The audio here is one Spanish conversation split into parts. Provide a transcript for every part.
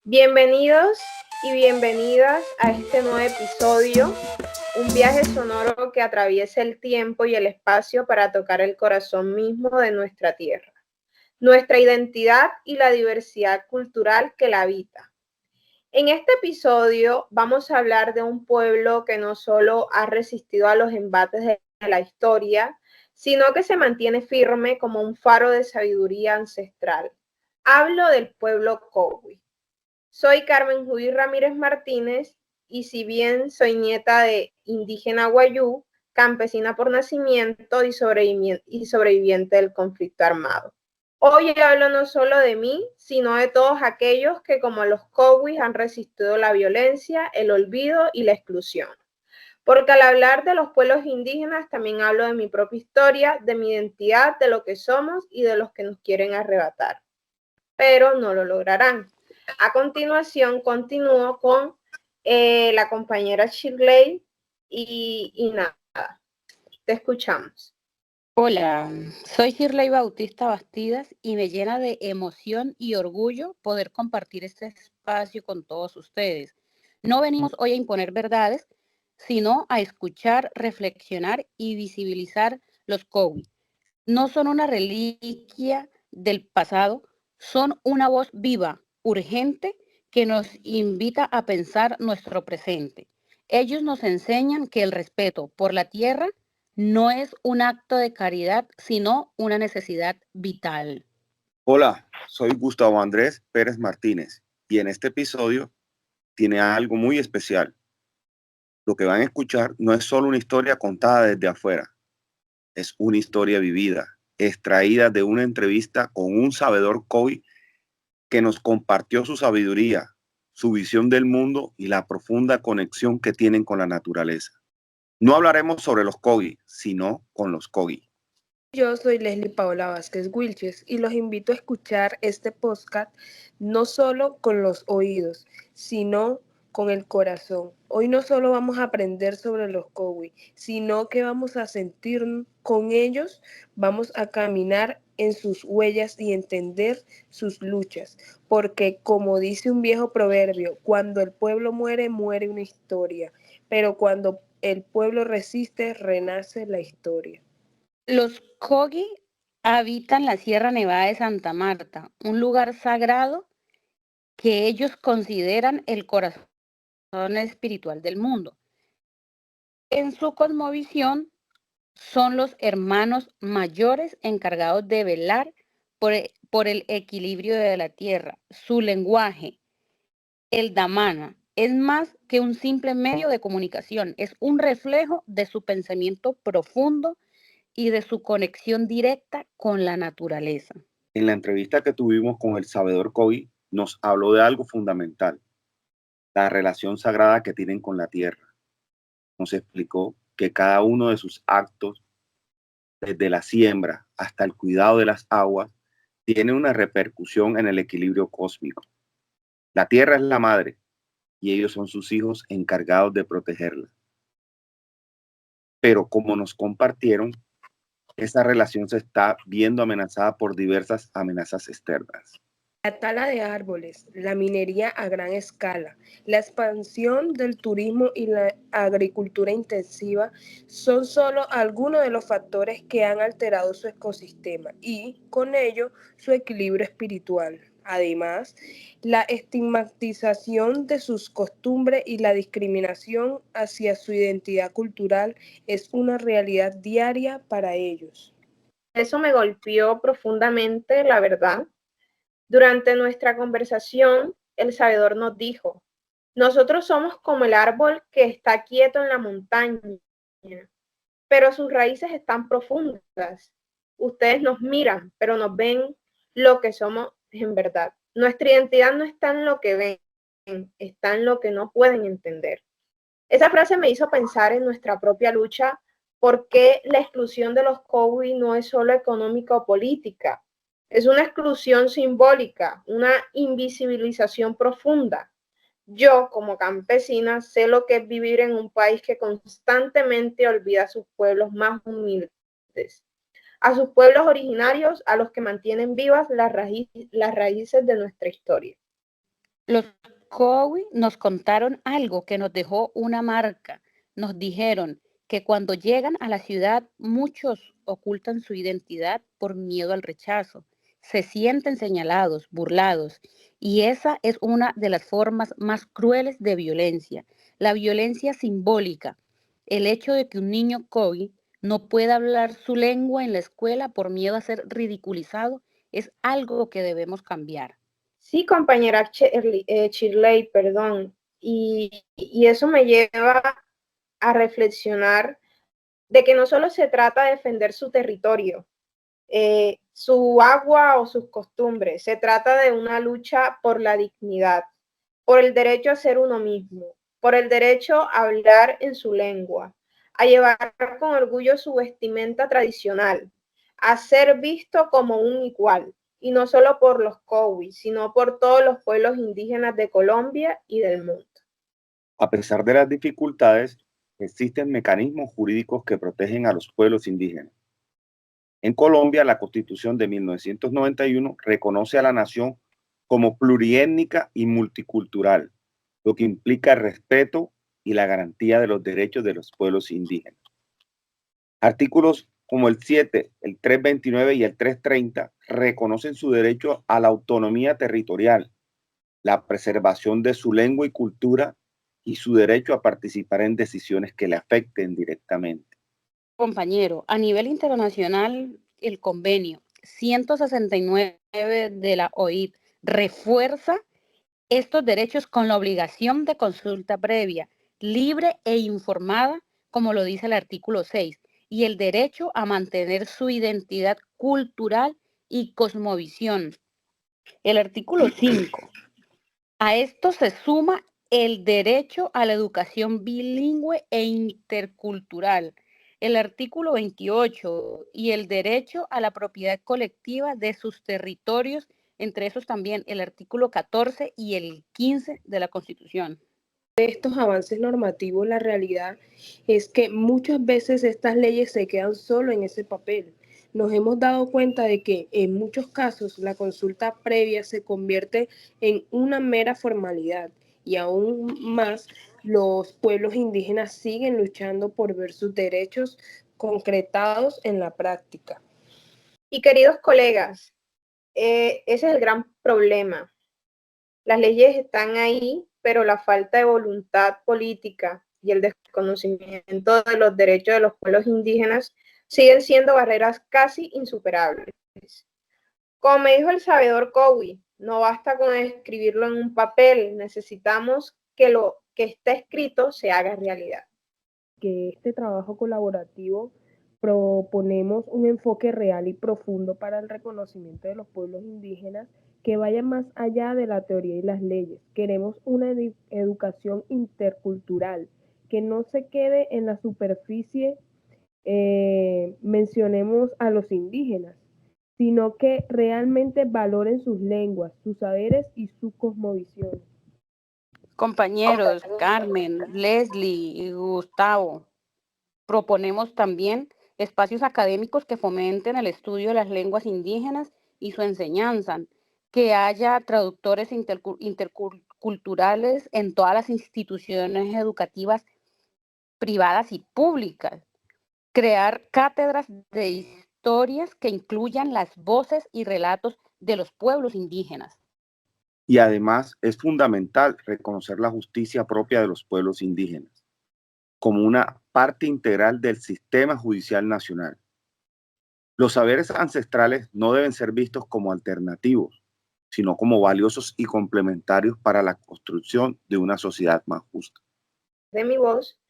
Bienvenidos y bienvenidas a este nuevo episodio, un viaje sonoro que atraviesa el tiempo y el espacio para tocar el corazón mismo de nuestra tierra, nuestra identidad y la diversidad cultural que la habita. En este episodio vamos a hablar de un pueblo que no solo ha resistido a los embates de la historia, sino que se mantiene firme como un faro de sabiduría ancestral. Hablo del pueblo Cowi. Soy Carmen Judy Ramírez Martínez y si bien soy nieta de indígena guayú, campesina por nacimiento y sobreviviente del conflicto armado. Hoy hablo no solo de mí, sino de todos aquellos que como los Cowis han resistido la violencia, el olvido y la exclusión. Porque al hablar de los pueblos indígenas también hablo de mi propia historia, de mi identidad, de lo que somos y de los que nos quieren arrebatar. Pero no lo lograrán. A continuación, continúo con la compañera Shirley y nada, te escuchamos. Hola, soy Shirley Bautista Bastidas y me llena de emoción y orgullo poder compartir este espacio con todos ustedes. No venimos hoy a imponer verdades, sino a escuchar, reflexionar y visibilizar los COVID. No son una reliquia del pasado, son una voz viva, urgente, que nos invita a pensar nuestro presente. Ellos nos enseñan que el respeto por la tierra no es un acto de caridad, sino una necesidad vital. Hola, soy Gustavo Andrés Pérez Martínez y en este episodio tiene algo muy especial. Lo que van a escuchar no es solo una historia contada desde afuera, es una historia vivida, extraída de una entrevista con un sabedor Cowi que nos compartió su sabiduría, su visión del mundo y la profunda conexión que tienen con la naturaleza. No hablaremos sobre los Cowi, sino con los Cowi. Yo soy Leslie Paola Vázquez Wilches y los invito a escuchar este podcast no solo con los oídos, sino con el corazón. Hoy no solo vamos a aprender sobre los Cowi, sino que vamos a sentir con ellos, vamos a caminar en sus huellas y entender sus luchas, porque como dice un viejo proverbio, cuando el pueblo muere, muere una historia, pero cuando el pueblo resiste, renace la historia. Los Kogi habitan la Sierra Nevada de Santa Marta, un lugar sagrado que ellos consideran el corazón espiritual del mundo. En su cosmovisión, son los hermanos mayores encargados de velar por el equilibrio de la tierra. Su lenguaje, el damana, es más que un simple medio de comunicación, es un reflejo de su pensamiento profundo y de su conexión directa con la naturaleza. En la entrevista que tuvimos con el sabedor Cowi, nos habló de algo fundamental, la relación sagrada que tienen con la tierra. Nos explicó que cada uno de sus actos, desde la siembra hasta el cuidado de las aguas, tiene una repercusión en el equilibrio cósmico. La tierra es la madre y ellos son sus hijos encargados de protegerla. Pero como nos compartieron, esa relación se está viendo amenazada por diversas amenazas externas. La tala de árboles, la minería a gran escala, la expansión del turismo y la agricultura intensiva son solo algunos de los factores que han alterado su ecosistema y, con ello, su equilibrio espiritual. Además, la estigmatización de sus costumbres y la discriminación hacia su identidad cultural es una realidad diaria para ellos. Eso me golpeó profundamente, la verdad. Durante nuestra conversación, el sabedor nos dijo, nosotros somos como el árbol que está quieto en la montaña, pero sus raíces están profundas. Ustedes nos miran, pero nos ven lo que somos en verdad. Nuestra identidad no está en lo que ven, está en lo que no pueden entender. Esa frase me hizo pensar en nuestra propia lucha, porque la exclusión de los COVID no es solo económica o política, es una exclusión simbólica, una invisibilización profunda. Yo, como campesina, sé lo que es vivir en un país que constantemente olvida a sus pueblos más humildes, a sus pueblos originarios, a los que mantienen vivas las raíces de nuestra historia. Los Cowi nos contaron algo que nos dejó una marca. Nos dijeron que cuando llegan a la ciudad muchos ocultan su identidad por miedo al rechazo. Se sienten señalados, burlados, y esa es una de las formas más crueles de violencia, la violencia simbólica. El hecho de que un niño Cowi no pueda hablar su lengua en la escuela por miedo a ser ridiculizado es algo que debemos cambiar. Sí, compañera Shirley, perdón. Y eso me lleva a reflexionar de que no solo se trata de defender su territorio, su agua o sus costumbres, se trata de una lucha por la dignidad, por el derecho a ser uno mismo, por el derecho a hablar en su lengua, a llevar con orgullo su vestimenta tradicional, a ser visto como un igual, y no solo por los Cowi, sino por todos los pueblos indígenas de Colombia y del mundo. A pesar de las dificultades, existen mecanismos jurídicos que protegen a los pueblos indígenas. En Colombia, la Constitución de 1991 reconoce a la nación como pluriétnica y multicultural, lo que implica el respeto y la garantía de los derechos de los pueblos indígenas. Artículos como el 7, el 329 y el 330 reconocen su derecho a la autonomía territorial, la preservación de su lengua y cultura y su derecho a participar en decisiones que le afecten directamente. Compañero, a nivel internacional, el convenio 169 de la OIT refuerza estos derechos con la obligación de consulta previa, libre e informada, como lo dice el artículo 6, y el derecho a mantener su identidad cultural y cosmovisión. El artículo 5. A esto se suma el derecho a la educación bilingüe e intercultural, el artículo 28, y el derecho a la propiedad colectiva de sus territorios, entre esos también el artículo 14 y el 15 de la Constitución. De estos avances normativos, la realidad es que muchas veces estas leyes se quedan solo en ese papel. Nos hemos dado cuenta de que en muchos casos la consulta previa se convierte en una mera formalidad y aún más los pueblos indígenas siguen luchando por ver sus derechos concretados en la práctica. Y queridos colegas, ese es el gran problema. Las leyes están ahí, pero la falta de voluntad política y el desconocimiento de los derechos de los pueblos indígenas siguen siendo barreras casi insuperables. Como me dijo el sabedor Cowi, no basta con escribirlo en un papel, necesitamos que lo que está escrito se haga realidad. Que este trabajo colaborativo proponemos un enfoque real y profundo para el reconocimiento de los pueblos indígenas que vaya más allá de la teoría y las leyes. Queremos una educación intercultural que no se quede en la superficie, mencionemos a los indígenas, sino que realmente valoren sus lenguas, sus saberes y su cosmovisión. Compañeros, Carmen, Leslie y Gustavo, proponemos también espacios académicos que fomenten el estudio de las lenguas indígenas y su enseñanza, que haya traductores interculturales en todas las instituciones educativas privadas y públicas, crear cátedras de historias que incluyan las voces y relatos de los pueblos indígenas. Y además es fundamental reconocer la justicia propia de los pueblos indígenas como una parte integral del sistema judicial nacional. Los saberes ancestrales no deben ser vistos como alternativos, sino como valiosos y complementarios para la construcción de una sociedad más justa. De mi voz,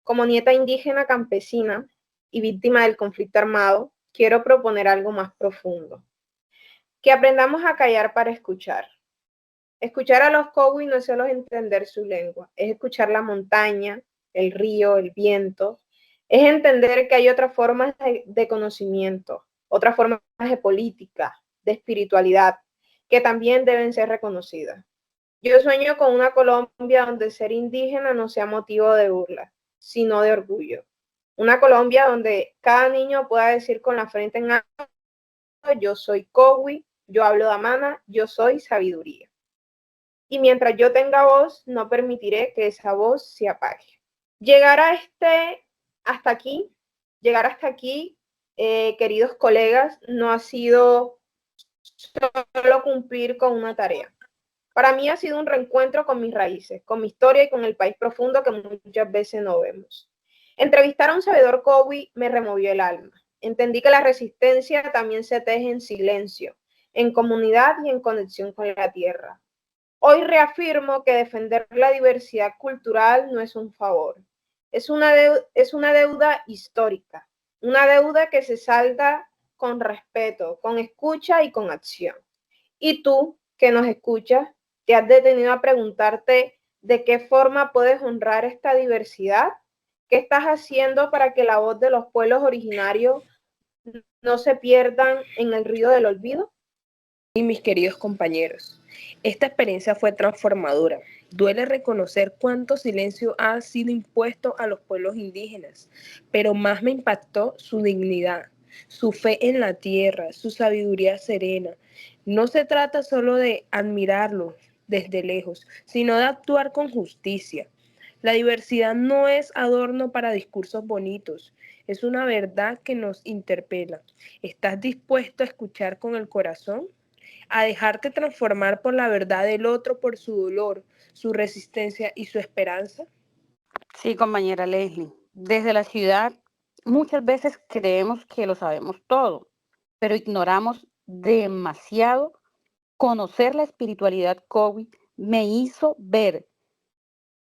como nieta indígena campesina y víctima del conflicto armado, quiero proponer algo más profundo. Que aprendamos a callar para escuchar. Escuchar a los Cowi no es solo entender su lengua, es escuchar la montaña, el río, el viento, es entender que hay otras formas de conocimiento, otras formas de política, de espiritualidad, que también deben ser reconocidas. Yo sueño con una Colombia donde ser indígena no sea motivo de burla, sino de orgullo. Una Colombia donde cada niño pueda decir con la frente en alto, yo soy Cowi, yo hablo damana, yo soy sabiduría. y mientras yo tenga voz, no permitiré que esa voz se apague. Llegar hasta aquí, queridos colegas, no ha sido solo cumplir con una tarea. Para mí ha sido un reencuentro con mis raíces, con mi historia y con el país profundo que muchas veces no vemos. Entrevistar a un sabedor Kogi me removió el alma. Entendí que la resistencia también se teje en silencio, en comunidad y en conexión con la tierra. Hoy reafirmo que defender la diversidad cultural no es un favor, es una deuda histórica, una deuda que se salda con respeto, con escucha y con acción. Y tú, que nos escuchas, ¿te has detenido a preguntarte de qué forma puedes honrar esta diversidad? ¿Qué estás haciendo para que la voz de los pueblos originarios no se pierdan en el río del olvido? Y mis queridos compañeros, esta experiencia fue transformadora. Duele reconocer cuánto silencio ha sido impuesto a los pueblos indígenas, pero más me impactó su dignidad, su fe en la tierra, su sabiduría serena. No se trata solo de admirarlos desde lejos, sino de actuar con justicia. La diversidad no es adorno para discursos bonitos, es una verdad que nos interpela. ¿Estás dispuesto a escuchar con el corazón? ¿A dejarte transformar por la verdad del otro, por su dolor, su resistencia y su esperanza? Sí, compañera Leslie. Desde la ciudad muchas veces creemos que lo sabemos todo, pero ignoramos demasiado. Conocer la espiritualidad Kogi me hizo ver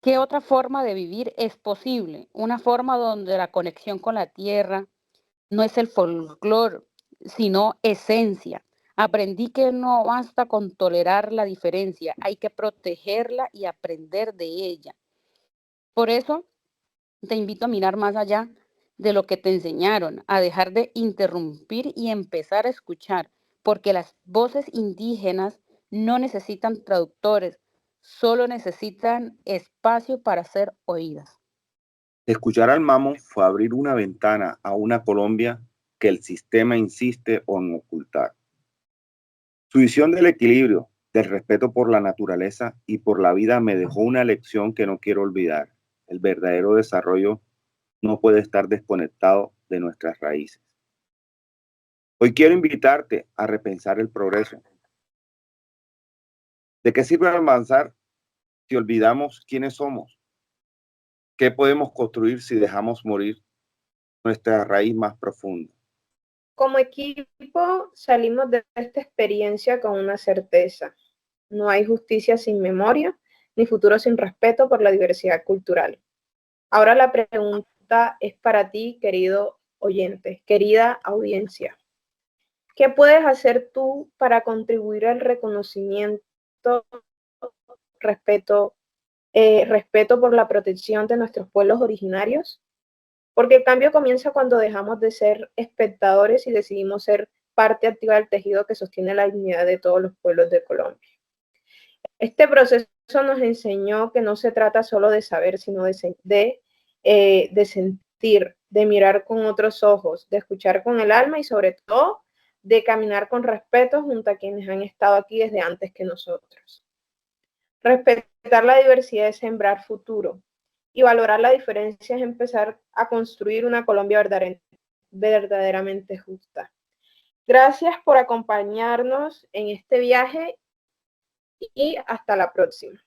qué otra forma de vivir es posible, una forma donde la conexión con la tierra no es el folclore, sino esencia. Aprendí que no basta con tolerar la diferencia, hay que protegerla y aprender de ella. Por eso te invito a mirar más allá de lo que te enseñaron, a dejar de interrumpir y empezar a escuchar, porque las voces indígenas no necesitan traductores, solo necesitan espacio para ser oídas. Escuchar al Mamo fue abrir una ventana a una Colombia que el sistema insiste en ocultar. Su visión del equilibrio, del respeto por la naturaleza y por la vida me dejó una lección que no quiero olvidar. El verdadero desarrollo no puede estar desconectado de nuestras raíces. Hoy quiero invitarte a repensar el progreso. ¿De qué sirve avanzar si olvidamos quiénes somos? ¿Qué podemos construir si dejamos morir nuestra raíz más profunda? Como equipo salimos de esta experiencia con una certeza. No hay justicia sin memoria, ni futuro sin respeto por la diversidad cultural. Ahora la pregunta es para ti, querido oyente, querida audiencia. ¿Qué puedes hacer tú para contribuir al reconocimiento, respeto por la protección de nuestros pueblos originarios? Porque el cambio comienza cuando dejamos de ser espectadores y decidimos ser parte activa del tejido que sostiene la dignidad de todos los pueblos de Colombia. Este proceso nos enseñó que no se trata solo de saber, sino de sentir, de mirar con otros ojos, de escuchar con el alma y sobre todo de caminar con respeto junto a quienes han estado aquí desde antes que nosotros. Respetar la diversidad es sembrar futuro y valorar la diferencia es empezar a construir una Colombia verdaderamente justa. Gracias por acompañarnos en este viaje y hasta la próxima.